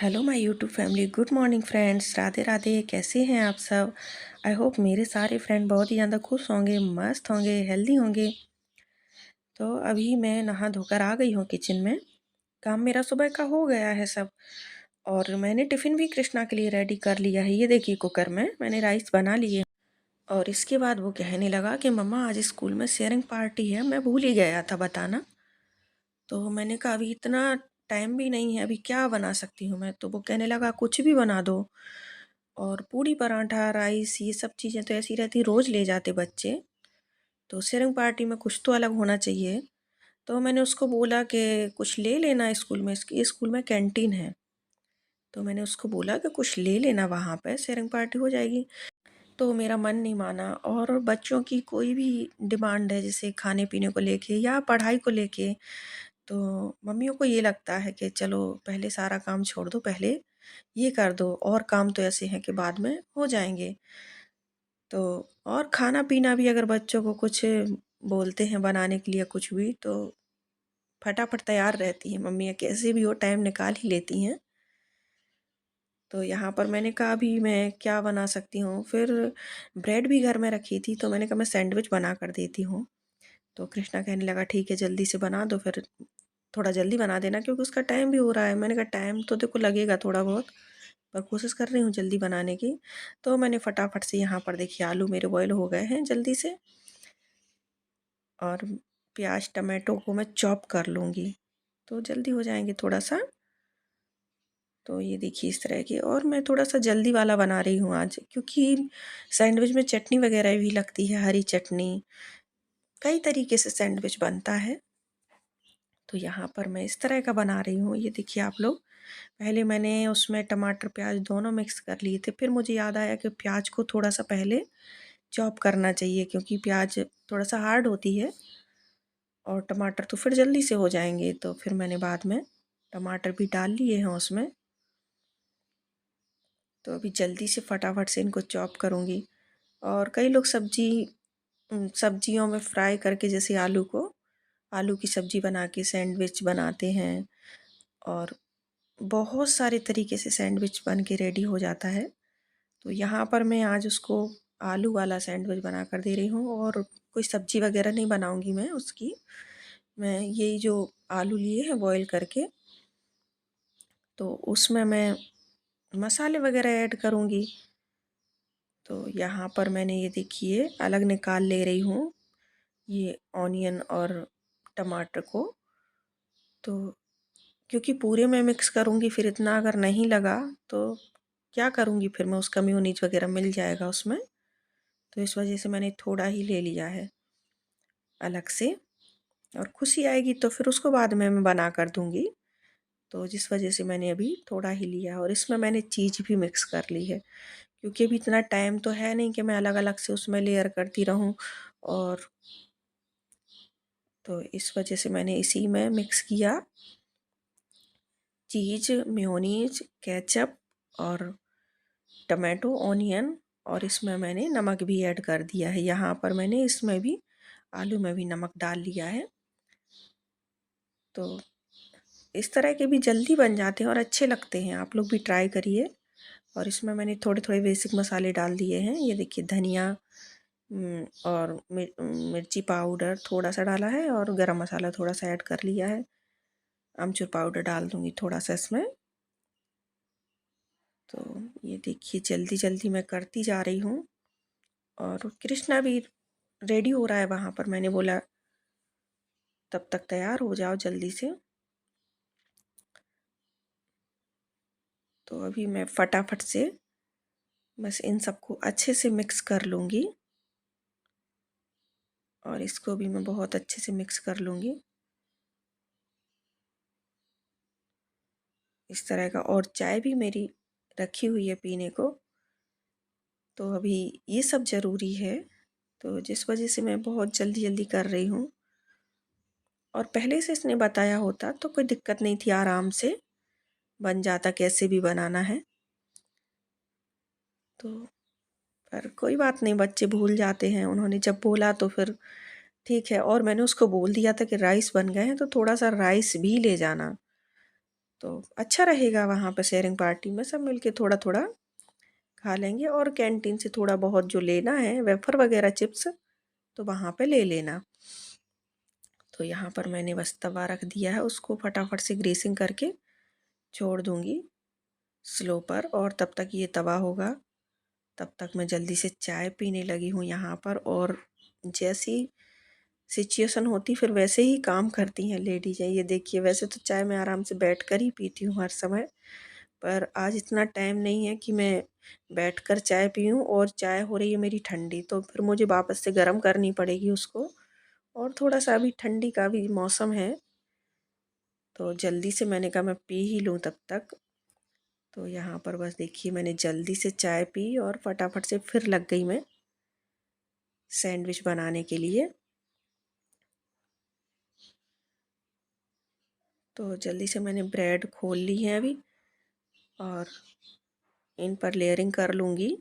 Hello my YouTube family, good morning friends. Radhe Radhe. कैसे हैं आप सब? आई होप मेरे सारे फ्रेंड बहुत ही ज़्यादा खुश होंगे, मस्त होंगे, हेल्दी होंगे। तो अभी मैं नहा धोकर आ गई हूँ किचन में। काम मेरा सुबह का हो गया है सब। और मैंने टिफ़िन भी कृष्णा के लिए रेडी कर लिया है। ये देखिए, कुकर में मैंने राइस बना लिए। और इसके बाद वो कहने लगा कि मम्मा आज स्कूल में शेयरिंग पार्टी है, मैं भूल ही गया था बताना। तो मैंने कहा अभी इतना टाइम भी नहीं है, अभी क्या बना सकती हूँ मैं। तो वो कहने लगा कुछ भी बना दो। और पूड़ी पराठा राइस ये सब चीज़ें तो ऐसी रहती, रोज़ ले जाते बच्चे। तो शेयरिंग पार्टी में कुछ तो अलग होना चाहिए। तो मैंने उसको बोला कि कुछ ले लेना स्कूल में, इसकी स्कूल में कैंटीन है। तो मैंने उसको बोला कि कुछ ले लेना, वहाँ पे शेयरिंग पार्टी हो जाएगी। तो मेरा मन नहीं माना। और बच्चों की कोई भी डिमांड है, जैसे खाने पीने को लेके या पढ़ाई को लेके, तो मम्मियों को ये लगता है कि चलो पहले सारा काम छोड़ दो, पहले ये कर दो, और काम तो ऐसे हैं कि बाद में हो जाएंगे। तो और खाना पीना भी अगर बच्चों को कुछ बोलते हैं बनाने के लिए कुछ भी, तो फटाफट तैयार रहती हैं मम्मियाँ, कैसे भी हो टाइम निकाल ही लेती हैं। तो यहाँ पर मैंने कहा अभी मैं क्या बना सकती हूँ। फिर ब्रेड भी घर में रखी थी, तो मैंने कहा मैं सैंडविच बना कर देती हूँ। तो कृष्णा कहने लगा ठीक है जल्दी से बना दो, फिर थोड़ा जल्दी बना देना क्योंकि उसका टाइम भी हो रहा है। मैंने कहा टाइम तो देखो लगेगा थोड़ा बहुत, पर कोशिश कर रही हूँ जल्दी बनाने की। तो मैंने फटाफट से यहाँ पर देखिए आलू मेरे बॉयल हो गए हैं जल्दी से। और प्याज टमाटो को मैं चॉप कर लूँगी तो जल्दी हो जाएंगे थोड़ा सा। तो ये देखिए इस तरह की, और मैं थोड़ा सा जल्दी वाला बना रही हूँ आज, क्योंकि सैंडविच में चटनी वगैरह भी लगती है, हरी चटनी। कई तरीके से सैंडविच बनता है। तो यहाँ पर मैं इस तरह का बना रही हूँ। ये देखिए आप लोग, पहले मैंने उसमें टमाटर प्याज दोनों मिक्स कर लिए थे। फिर मुझे याद आया कि प्याज को थोड़ा सा पहले चॉप करना चाहिए, क्योंकि प्याज थोड़ा सा हार्ड होती है और टमाटर तो फिर जल्दी से हो जाएंगे। तो फिर मैंने बाद में टमाटर भी डाल लिए हैं उसमें। तो अभी जल्दी से फटाफट से इनको चॉप करूँगी। और कई लोग सब्जियों में फ्राई करके, जैसे आलू की सब्ज़ी बना के सैंडविच बनाते हैं। और बहुत सारे तरीके से सैंडविच बन के रेडी हो जाता है। तो यहाँ पर मैं आज उसको आलू वाला सैंडविच बना कर दे रही हूँ। और कोई सब्ज़ी वगैरह नहीं बनाऊँगी मैं उसकी। मैं यही जो आलू लिए हैं बॉईल करके, तो उसमें मैं मसाले वगैरह ऐड करूँगी। तो यहाँ पर मैंने ये देखिए अलग निकाल ले रही हूँ ये ऑनियन और टमाटर को। तो क्योंकि पूरे में मिक्स करूँगी, फिर इतना अगर नहीं लगा तो क्या करूँगी, फिर मैं उसका मेयोनीज वगैरह मिल जाएगा उसमें। तो इस वजह से मैंने थोड़ा ही ले लिया है अलग से। और खुशी आएगी तो फिर उसको बाद में मैं बना कर दूँगी। तो जिस वजह से मैंने अभी थोड़ा ही लिया, और इसमें मैंने चीज़ भी मिक्स कर ली है, क्योंकि अभी इतना टाइम तो है नहीं कि मैं अलग अलग से उसमें लेयर करती रहूँ। और तो इस वजह से मैंने इसी में मिक्स किया चीज़, मेयोनीज, केचप और टमाटो, ऑनियन। और इसमें मैंने नमक भी ऐड कर दिया है। यहाँ पर मैंने इसमें भी आलू में भी नमक डाल लिया है। तो इस तरह के भी जल्दी बन जाते हैं और अच्छे लगते हैं, आप लोग भी ट्राई करिए। और इसमें मैंने थोड़े थोड़े बेसिक मसाले डाल दिए हैं। ये देखिए धनिया और मिर्ची पाउडर थोड़ा सा डाला है, और गरम मसाला थोड़ा सा ऐड कर लिया है। अमचूर पाउडर डाल दूँगी थोड़ा सा इसमें। तो ये देखिए जल्दी जल्दी मैं करती जा रही हूँ। और कृष्णा भी रेडी हो रहा है वहाँ पर। मैंने बोला तब तक तैयार हो जाओ जल्दी से। तो अभी मैं फटाफट से बस इन सबको अच्छे से मिक्स कर लूँगी। और इसको भी मैं बहुत अच्छे से मिक्स कर लूँगी इस तरह का। और चाय भी मेरी रखी हुई है पीने को। तो अभी ये सब ज़रूरी है, तो जिस वजह से मैं बहुत जल्दी जल्दी कर रही हूँ। और पहले से इसने बताया होता तो कोई दिक्कत नहीं थी, आराम से बन जाता, कैसे भी बनाना है। तो पर कोई बात नहीं, बच्चे भूल जाते हैं। उन्होंने जब बोला तो फिर ठीक है। और मैंने उसको बोल दिया था कि राइस बन गए हैं तो थोड़ा सा राइस भी ले जाना। तो अच्छा रहेगा वहाँ पर शेयरिंग पार्टी में सब मिलके थोड़ा थोड़ा खा लेंगे। और कैंटीन से थोड़ा बहुत जो लेना है वेफर वगैरह चिप्स तो वहाँ पे ले लेना। तो यहाँ पर मैंने बस तवा रख दिया है, उसको फटाफट से ग्रीसिंग करके छोड़ दूँगी स्लो पर। और तब तक ये तवा होगा तब तक मैं जल्दी से चाय पीने लगी हूँ यहाँ पर। और जैसी सिचुएशन होती फिर वैसे ही काम करती हैं लेडीज। ये देखिए, वैसे तो चाय मैं आराम से बैठ कर ही पीती हूँ हर समय, पर आज इतना टाइम नहीं है कि मैं बैठकर चाय पीऊँ। और चाय हो रही है मेरी ठंडी, तो फिर मुझे वापस से गर्म करनी पड़ेगी उसको। और थोड़ा सा अभी ठंडी का भी मौसम है, तो जल्दी से मैंने कहा मैं पी ही लूँ तब तक। तो यहाँ पर बस देखिए, मैंने जल्दी से चाय पी और फटाफट से फिर लग गई मैं सैंडविच बनाने के लिए। तो जल्दी से मैंने ब्रेड खोल ली है अभी और इन पर लेयरिंग कर लूँगी।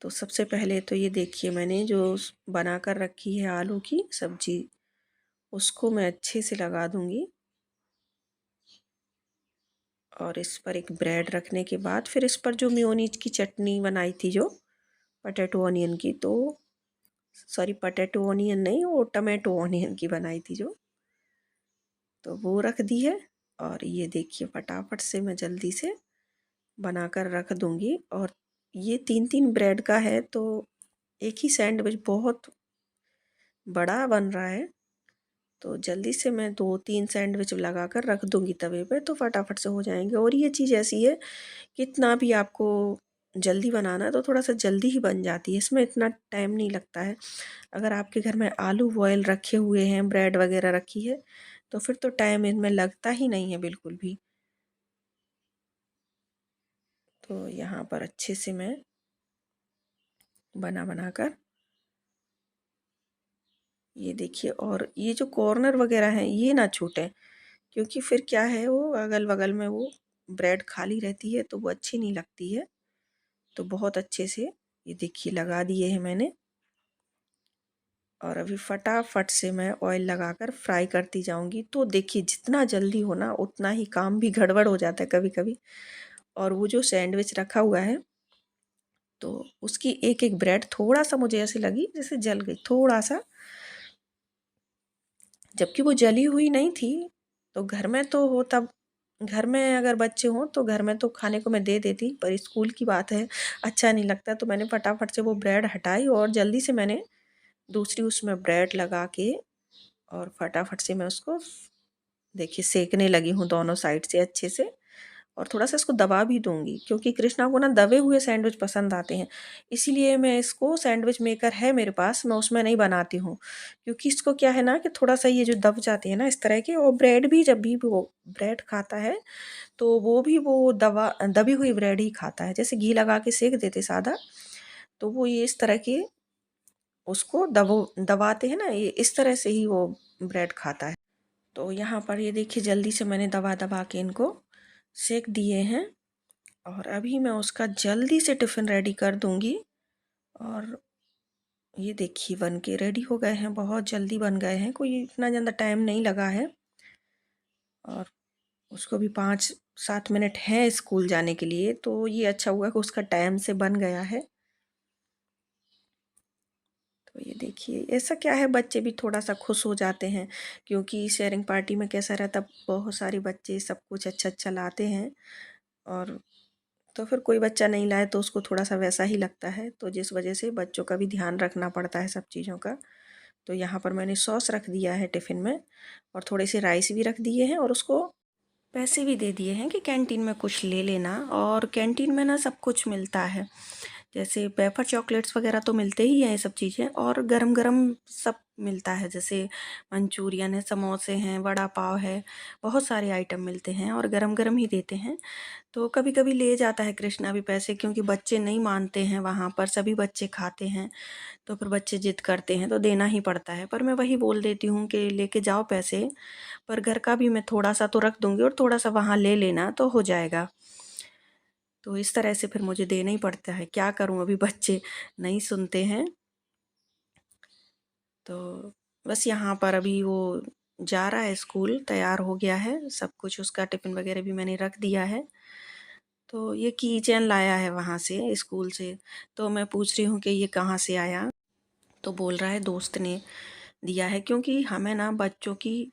तो सबसे पहले तो ये देखिए, मैंने जो बना कर रखी है आलू की सब्जी, उसको मैं अच्छे से लगा दूँगी। और इस पर एक ब्रेड रखने के बाद फिर इस पर जो मेयोनीज की चटनी बनाई थी, जो पटेटो ऑनियन की, तो सॉरी पटेटो ऑनियन नहीं, वो टमाटो ऑनियन की बनाई थी जो, तो वो रख दी है। और ये देखिए, फटाफट से मैं जल्दी से बनाकर रख दूँगी। और ये 3-3 ब्रेड का है, तो एक ही सैंडविच बहुत बड़ा बन रहा है। तो जल्दी से मैं 2-3 सैंडविच लगाकर रख दूँगी तवे पे, तो फटाफट से हो जाएंगे। और ये चीज़ ऐसी है, कितना भी आपको जल्दी बनाना है तो थोड़ा सा जल्दी ही बन जाती है, इसमें इतना टाइम नहीं लगता है। अगर आपके घर में आलू बॉयल रखे हुए हैं, ब्रेड वगैरह रखी है, तो फिर तो टाइम इनमें लगता ही नहीं है बिल्कुल भी। तो यहाँ पर अच्छे से मैं बना बना कर, ये देखिए, और ये जो कॉर्नर वगैरह हैं ये ना छूटें, क्योंकि फिर क्या है, वो अगल बगल में वो ब्रेड खाली रहती है तो वो अच्छी नहीं लगती है। तो बहुत अच्छे से ये देखिए लगा दिए हैं मैंने। और अभी फटाफट से मैं ऑयल लगाकर फ्राई करती जाऊंगी। तो देखिए, जितना जल्दी हो ना उतना ही काम भी गड़बड़ हो जाता है कभी कभी। और वो जो सैंडविच रखा हुआ है, तो उसकी एक एक ब्रेड थोड़ा सा मुझे ऐसे लगी जैसे जल गई थोड़ा सा, जबकि वो जली हुई नहीं थी। तो घर में तो हो, तब घर में अगर बच्चे हों तो घर में तो खाने को मैं दे देती, पर स्कूल की बात है, अच्छा नहीं लगता। तो मैंने फटाफट से वो ब्रेड हटाई और जल्दी से मैंने दूसरी उसमें ब्रेड लगा के और फटाफट से मैं उसको देखिए सेकने लगी हूँ दोनों साइड से अच्छे से। और थोड़ा सा इसको दबा भी दूंगी, क्योंकि कृष्णा को ना दबे हुए सैंडविच पसंद आते हैं। इसीलिए मैं इसको, सैंडविच मेकर है मेरे पास, मैं उसमें नहीं बनाती हूँ। क्योंकि इसको क्या है ना कि थोड़ा सा ये जो दब जाते हैं ना इस तरह के, और ब्रेड भी जब भी वो ब्रेड खाता है तो वो भी वो दबी हुई ब्रेड ही खाता है। जैसे घी लगा के सेक देते सादा, तो वो ये इस तरह के उसको दबाते हैं ना, ये इस तरह से ही वो ब्रेड खाता है। तो यहाँ पर ये देखिए, जल्दी से मैंने दबा दबा के इनको सेक दिए हैं। और अभी मैं उसका जल्दी से टिफ़िन रेडी कर दूँगी। और ये देखिए, बन के रेडी हो गए हैं, बहुत जल्दी बन गए हैं, कोई इतना ज़्यादा टाइम नहीं लगा है। और उसको भी 5-7 मिनट हैं स्कूल जाने के लिए, तो ये अच्छा हुआ कि उसका टाइम से बन गया है। तो ये देखिए, ऐसा क्या है, बच्चे भी थोड़ा सा खुश हो जाते हैं, क्योंकि शेयरिंग पार्टी में कैसा रहता, बहुत सारे बच्चे सब कुछ अच्छा अच्छा लाते हैं। और तो फिर कोई बच्चा नहीं लाए तो उसको थोड़ा सा वैसा ही लगता है, तो जिस वजह से बच्चों का भी ध्यान रखना पड़ता है सब चीज़ों का। तो यहाँ पर मैंने सॉस रख दिया है टिफ़िन में, और थोड़े से राइस भी रख दिए हैं, और उसको पैसे भी दे दिए हैं कि कैंटीन में कुछ ले लेना। और कैंटीन में ना सब कुछ मिलता है, जैसे वेफर चॉकलेट्स वगैरह तो मिलते ही हैं, ये सब चीज़ें, और गरम गरम सब मिलता है, जैसे मंचूरियन है, समोसे हैं, वड़ा पाव है, बहुत सारे आइटम मिलते हैं और गरम गरम ही देते हैं। तो कभी कभी ले जाता है कृष्णा भी पैसे, क्योंकि बच्चे नहीं मानते हैं, वहाँ पर सभी बच्चे खाते हैं, तो फिर बच्चे जिद करते हैं तो देना ही पड़ता है। पर मैं वही बोल देती हूँ कि लेके जाओ पैसे, पर घर का भी मैं थोड़ा सा तो रख दूँगी और थोड़ा सा वहाँ ले लेना तो हो जाएगा। तो इस तरह से फिर मुझे देना ही पड़ता है, क्या करूँ, अभी बच्चे नहीं सुनते हैं। तो बस यहाँ पर अभी वो जा रहा है स्कूल, तैयार हो गया है, सब कुछ उसका टिफ़िन वगैरह भी मैंने रख दिया है। तो ये की चेन लाया है वहाँ से स्कूल से, तो मैं पूछ रही हूँ कि ये कहाँ से आया? तो बोल रहा है दोस्त ने दिया है, क्योंकि हमें ना बच्चों की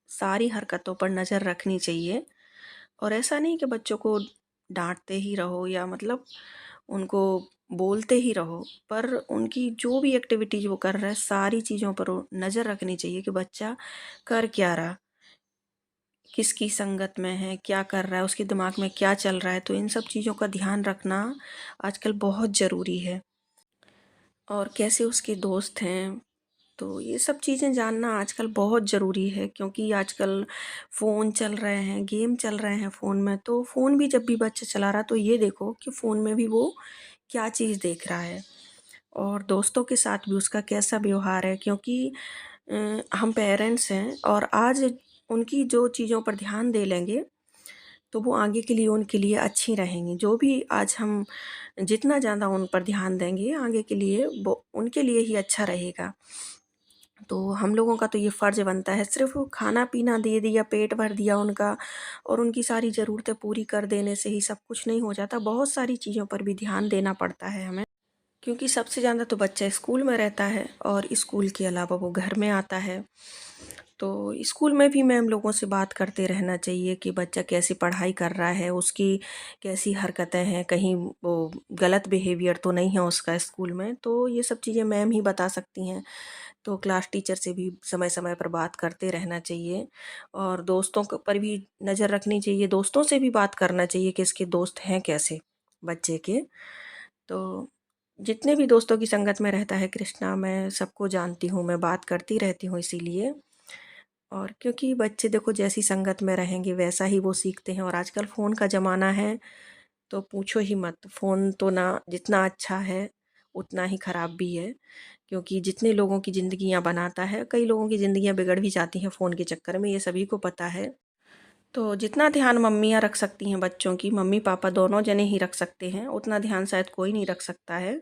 सारी हरकतों पर नज़र रखनी चाहिए। और ऐसा नहीं कि बच्चों को डांटते ही रहो या मतलब उनको बोलते ही रहो, पर उनकी जो भी एक्टिविटीज वो कर रहा है सारी चीज़ों पर नज़र रखनी चाहिए कि बच्चा कर क्या रहा, किसकी संगत में है, क्या कर रहा है, उसके दिमाग में क्या चल रहा है। तो इन सब चीज़ों का ध्यान रखना आजकल बहुत ज़रूरी है। और कैसे उसके दोस्त हैं, तो ये सब चीज़ें जानना आजकल बहुत ज़रूरी है, क्योंकि आजकल फ़ोन चल रहे हैं, गेम चल रहे हैं फ़ोन में। तो फ़ोन भी जब भी बच्चा चला रहा तो ये देखो कि फ़ोन में भी वो क्या चीज़ देख रहा है और दोस्तों के साथ भी उसका कैसा व्यवहार है। क्योंकि हम पेरेंट्स हैं और आज उनकी जो चीज़ों पर ध्यान दे लेंगे तो वो आगे के लिए उनके लिए अच्छी रहेंगी। जो भी आज हम जितना ज़्यादा उन पर ध्यान देंगे आगे के लिए वो उनके लिए ही अच्छा रहेगा। तो हम लोगों का तो ये फ़र्ज़ बनता है, सिर्फ़ खाना-पीना दे दिया, पेट भर दिया उनका और उनकी सारी ज़रूरतें पूरी कर देने से ही सब कुछ नहीं हो जाता। बहुत सारी चीज़ों पर भी ध्यान देना पड़ता है हमें, क्योंकि सबसे ज़्यादा तो बच्चा स्कूल में रहता है और स्कूल के अलावा वो घर में आता है। तो स्कूल में भी मैम लोगों से बात करते रहना चाहिए कि बच्चा कैसी पढ़ाई कर रहा है, उसकी कैसी हरकतें हैं, कहीं वो गलत बिहेवियर तो नहीं है उसका स्कूल में। तो ये सब चीज़ें मैम ही बता सकती हैं। तो क्लास टीचर से भी समय-समय पर बात करते रहना चाहिए और दोस्तों के पर भी नज़र रखनी चाहिए, दोस्तों से भी बात करना चाहिए कि इसके दोस्त हैं कैसे बच्चे के। तो जितने भी दोस्तों की संगत में रहता है कृष्णा, मैं सबको जानती हूँ, मैं बात करती रहती हूँ इसीलिए। और क्योंकि बच्चे देखो जैसी संगत में रहेंगे वैसा ही वो सीखते हैं और आजकल फ़ोन का ज़माना है, तो पूछो ही मत। फ़ोन तो ना जितना अच्छा है, उतना ही ख़राब भी है, क्योंकि जितने लोगों की ज़िंदगियाँ बनाता है, कई लोगों की ज़िंदगियाँ बिगड़ भी जाती हैं फ़ोन के चक्कर में, ये सभी को पता है। तो जितना ध्यान मम्मियाँ रख सकती हैं बच्चों की, मम्मी-पापा दोनों जने ही रख सकते हैं, उतना ध्यान शायद कोई नहीं रख सकता है।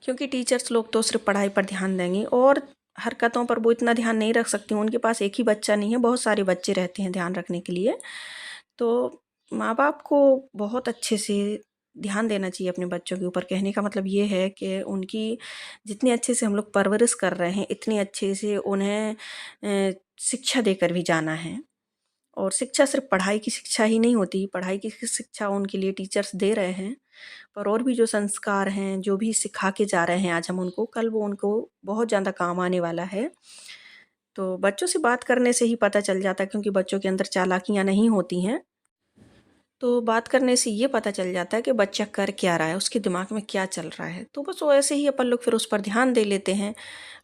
क्योंकि टीचर्स लोग तो सिर्फ पढ़ाई पर ध्यान देंगे और हरकतों पर वो इतना ध्यान नहीं रख सकती। उनके पास एक ही बच्चा नहीं है, बहुत सारे बच्चे रहते हैं ध्यान रखने के लिए। तो माँ बाप को बहुत अच्छे से ध्यान देना चाहिए अपने बच्चों के ऊपर। कहने का मतलब ये है कि उनकी जितने अच्छे से हम लोग परवरिश कर रहे हैं, इतने अच्छे से उन्हें शिक्षा देकर भी जाना है। और शिक्षा सिर्फ पढ़ाई की शिक्षा ही नहीं होती, पढ़ाई की शिक्षा उनके लिए टीचर्स दे रहे हैं, पर और भी जो संस्कार हैं, जो भी सिखा के जा रहे हैं आज हम उनको, कल वो उनको बहुत ज़्यादा काम आने वाला है। तो बच्चों से बात करने से ही पता चल जाता है, क्योंकि बच्चों के अंदर चालाकियाँ नहीं होती हैं। तो बात करने से ये पता चल जाता है कि बच्चा कर क्या रहा है, उसके दिमाग में क्या चल रहा है। तो बस वो ऐसे ही अपन लोग फिर उस पर ध्यान दे लेते हैं।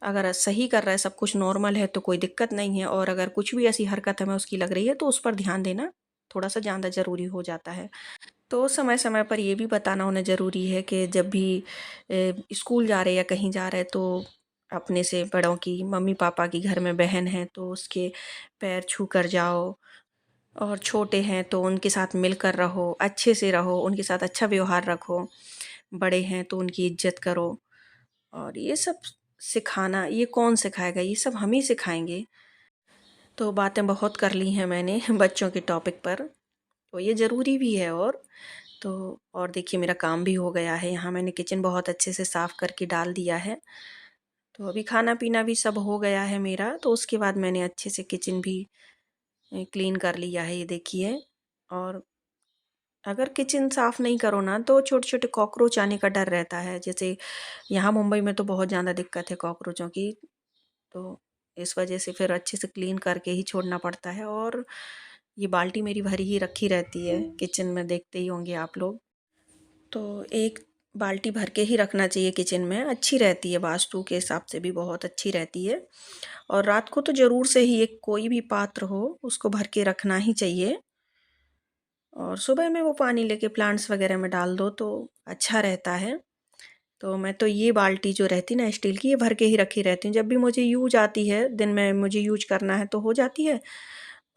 अगर सही कर रहा है, सब कुछ नॉर्मल है तो कोई दिक्कत नहीं है, और अगर कुछ भी ऐसी हरकत हमें उसकी लग रही है तो उस पर ध्यान देना थोड़ा-सा ज़्यादा ज़रूरी हो जाता है। तो समय-समय पर ये भी बताना उन्हें ज़रूरी है कि जब भी स्कूल जा रहे हैं या कहीं जा रहे हैं तो अपने से बड़ों की, मम्मी-पापा की, घर में बहन है तो उसके पैर छू कर जाओ, और छोटे हैं तो उनके साथ मिलकर रहो, अच्छे से रहो, उनके साथ अच्छा व्यवहार रखो। बड़े हैं तो उनकी इज़्ज़त करो। और ये सब सिखाना, ये कौन सिखाएगा? ये सब हम ही सिखाएँगे। तो बातें बहुत कर ली हैं मैंने बच्चों के टॉपिक पर, तो ये ज़रूरी भी है। तो और देखिए मेरा काम भी हो गया है, यहाँ मैंने किचन बहुत अच्छे से साफ़ करके डाल दिया है। तो अभी खाना-पीना भी सब हो गया है मेरा, तो उसके बाद मैंने अच्छे से किचन भी क्लीन कर लिया है, ये देखिए। और अगर किचन साफ़ नहीं करो ना तो छोटे-छोटे कॉकरोच आने का डर रहता है। जैसे यहाँ मुंबई में तो बहुत ज़्यादा दिक्कत है कॉकरोचों की, तो इस वजह से फिर अच्छे से क्लीन करके ही छोड़ना पड़ता है। और ये बाल्टी मेरी भरी ही रखी रहती है किचन में, देखते ही होंगे आप लोग। तो एक बाल्टी भर के ही रखना चाहिए किचन में, अच्छी रहती है, वास्तु के हिसाब से भी बहुत अच्छी रहती है। और रात को तो ज़रूर से ही एक कोई भी पात्र हो उसको भर के रखना ही चाहिए, और सुबह में वो पानी लेके प्लांट्स वगैरह में डाल दो तो अच्छा रहता है। तो मैं तो ये बाल्टी जो रहती है ना स्टील की, ये भर के ही रखी रहती हूँ। जब भी मुझे यूज़ आती है, दिन में मुझे यूज़ करना है तो हो जाती है,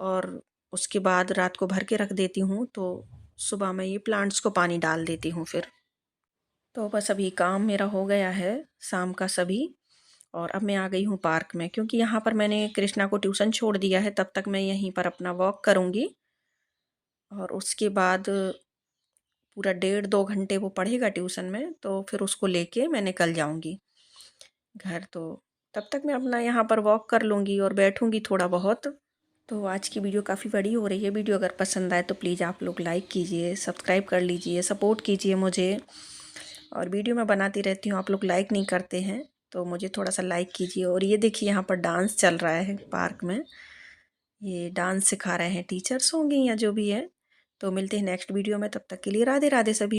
और उसके बाद रात को भर के रख देती हूँ, तो सुबह में ये प्लांट्स को पानी डाल देती हूँ फिर। तो बस अभी काम मेरा हो गया है शाम का सभी, और अब मैं आ गई हूँ पार्क में, क्योंकि यहाँ पर मैंने कृष्णा को ट्यूशन छोड़ दिया है। तब तक मैं यहीं पर अपना वॉक करूँगी और उसके बाद पूरा 1.5-2 घंटे वो पढ़ेगा ट्यूशन में, तो फिर उसको लेके मैं निकल जाऊँगी घर। तो तब तक मैं अपना यहाँ पर वॉक कर लूँगी और बैठूँगी थोड़ा बहुत। तो आज की वीडियो काफ़ी बड़ी हो रही है। वीडियो अगर पसंद आए तो प्लीज़ आप लोग लाइक कीजिए, सब्सक्राइब कर लीजिए, सपोर्ट कीजिए मुझे। और वीडियो मैं बनाती रहती हूँ, आप लोग लाइक नहीं करते हैं, तो मुझे थोड़ा सा लाइक कीजिए। और ये देखिए यहाँ पर डांस चल रहा है पार्क में, ये डांस सिखा रहे हैं, टीचर्स होंगी या जो भी है। तो मिलते हैं नेक्स्ट वीडियो में, तब तक के लिए राधे राधे सभी।